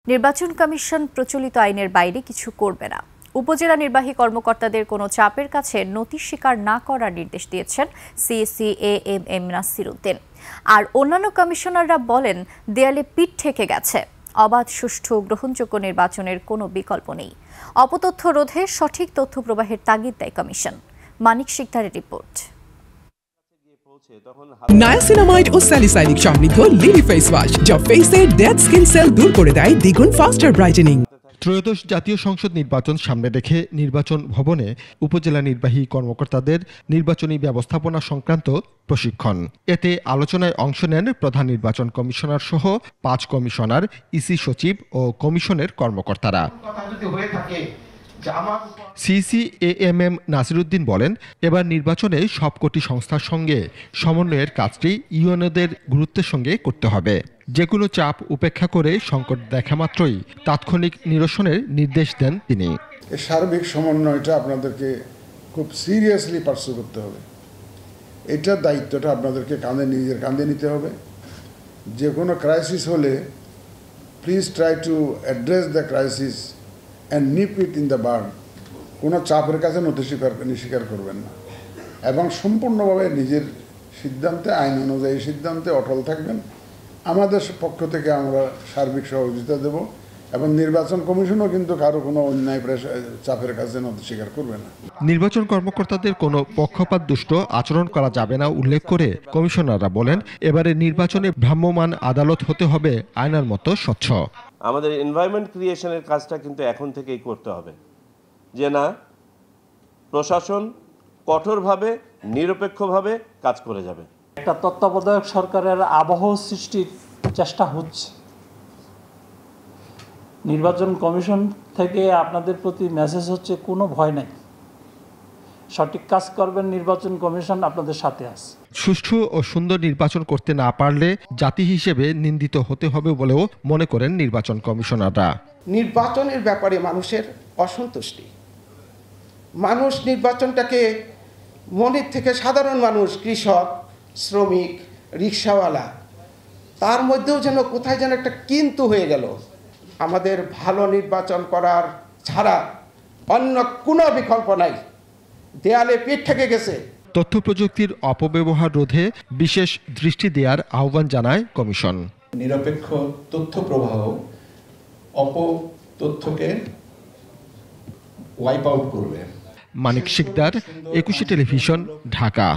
নির্বাচন কমিশন প্রচলিত আইনের বাইরে কিছু করবে না। উপজেলা নির্বাহী কর্মকর্তাদের কোনো চাপের কাছে নথি স্বীকার না করার নির্দেশ দিয়েছেন সিএসি এএমএম নাসির উদ্দিন। আর অন্যান্য কমিশনাররা বলেন, দেয়ালে পিঠ ঠেকে গেছে। অবাধ, সুষ্ঠু, গ্রহণযোগ্য নির্বাচনের কোনো বিকল্প নেই। অপতথ্য রোধে সঠিক তথ্য প্রবাহের তাগিদ দেয় কমিশন। মানিক শিকদারের রিপোর্ট। নায়াসিনামাইড ও স্যালিসাইলিক সমৃদ্ধ লিলি ফেস ওয়াশ, যা ফেসের ডেড স্কিন সেল দূর করে দেয় দ্বিগুণ ফাস্টার ব্রাইটেনিং। ত্রয়োদশ জাতীয় সংসদ নির্বাচন সামনে রেখে নির্বাচন ভবনে উপজেলা নির্বাহী কর্মকর্তাদের নির্বাচনী ব্যবস্থাপনা সংক্রান্ত প্রশিক্ষণ। এতে আলোচনায় অংশ নেন প্রধান নির্বাচন কমিশনার সহ 5 কমিশনার, ইসি সচিব ও কমিশনের কর্মকর্তারা। সিসি এএমএম নাসির উদ্দিন বলেন, এবার নির্বাচনে সবকটি সংস্থার সঙ্গে সমন্বয়ের কাজটি ইউএনওদের গুরুত্বের সঙ্গে করতে হবে। যে কোনো চাপ উপেক্ষা করে সংকট দেখা মাত্রই তাৎক্ষণিক নিরসনের নির্দেশ দেন তিনি। সার্বিক সমন্বয়টা আপনাদেরকে খুব সিরিয়াসলি পার্সু করতে হবে। এটার দায়িত্বটা আপনাদেরকে নিজের কাঁধে নিতে হবে। যে কোনো ক্রাইসিস হলে please try to address the crisis and nip it in the bud. কোনো চাপের কাছে নথি স্বীকার করবেন না এবং সম্পূর্ণভাবে নিজের সিদ্ধান্তে, আইন অনুযায়ী সিদ্ধান্তে অটল থাকবেন। আমাদের পক্ষ থেকে আমরা সার্বিক সহযোগিতা দেব এবং নির্বাচন কমিশনও কিন্তু কারো কোনো অন্যায় চাপের কাছে নথি স্বীকার করবে না। নির্বাচন কর্মকর্তাদের কোনো পক্ষপাত দুষ্ট আচরণ করা যাবে না উল্লেখ করে কমিশনাররা বলেন, এবারে নির্বাচনে ভ্রাম্যমাণ আদালত হতে হবে আয়নার মতো স্বচ্ছ। আমাদের এনভায়রনমেন্ট ক্রিয়েশনের কাজটা কিন্তু এখন থেকেই করতে হবে, যে না, প্রশাসন কঠোরভাবে নিরপেক্ষভাবে কাজ করে যাবে। একটা তত্ত্বাবধায়ক সরকারের আবহ সৃষ্টির চেষ্টা হচ্ছে। নির্বাচন কমিশন থেকে আপনাদের প্রতি মেসেজ হচ্ছে, কোনো ভয় নাই, সঠিক কাজ করবেন, নির্বাচন কমিশন আপনাদের সাথে আছে। সুষ্ঠু ও সুন্দর নির্বাচন করতে না পারলে জাতি হিসেবে নিন্দিত হতে হবে বলেও মনে করেন নির্বাচন কমিশনাররা। নির্বাচনের ব্যাপারে মানুষের অসন্তুষ্টি, মানুষ নির্বাচনটাকে মনের থেকে, সাধারণ মানুষ, কৃষক, শ্রমিক, রিক্সাওয়ালা, তার মধ্যেও যেন কোথায় যেন একটা কিন্তু হয়ে গেল। আমাদের ভালো নির্বাচন করার ছাড়া অন্য কোনো বিকল্প নাই। দেয়ালে পিঠ ঠেকে গেছে। তথ্য প্রযুক্তির অপব্যবহার রোধে বিশেষ দৃষ্টি দেওয়ার আহ্বান জানায় কমিশন। নিরপেক্ষ তথ্য প্রবাহ অপতথ্যকে ওয়াইপ আউট করবে। মানিক শিকদার, 21 টেলিভিশন, ঢাকা।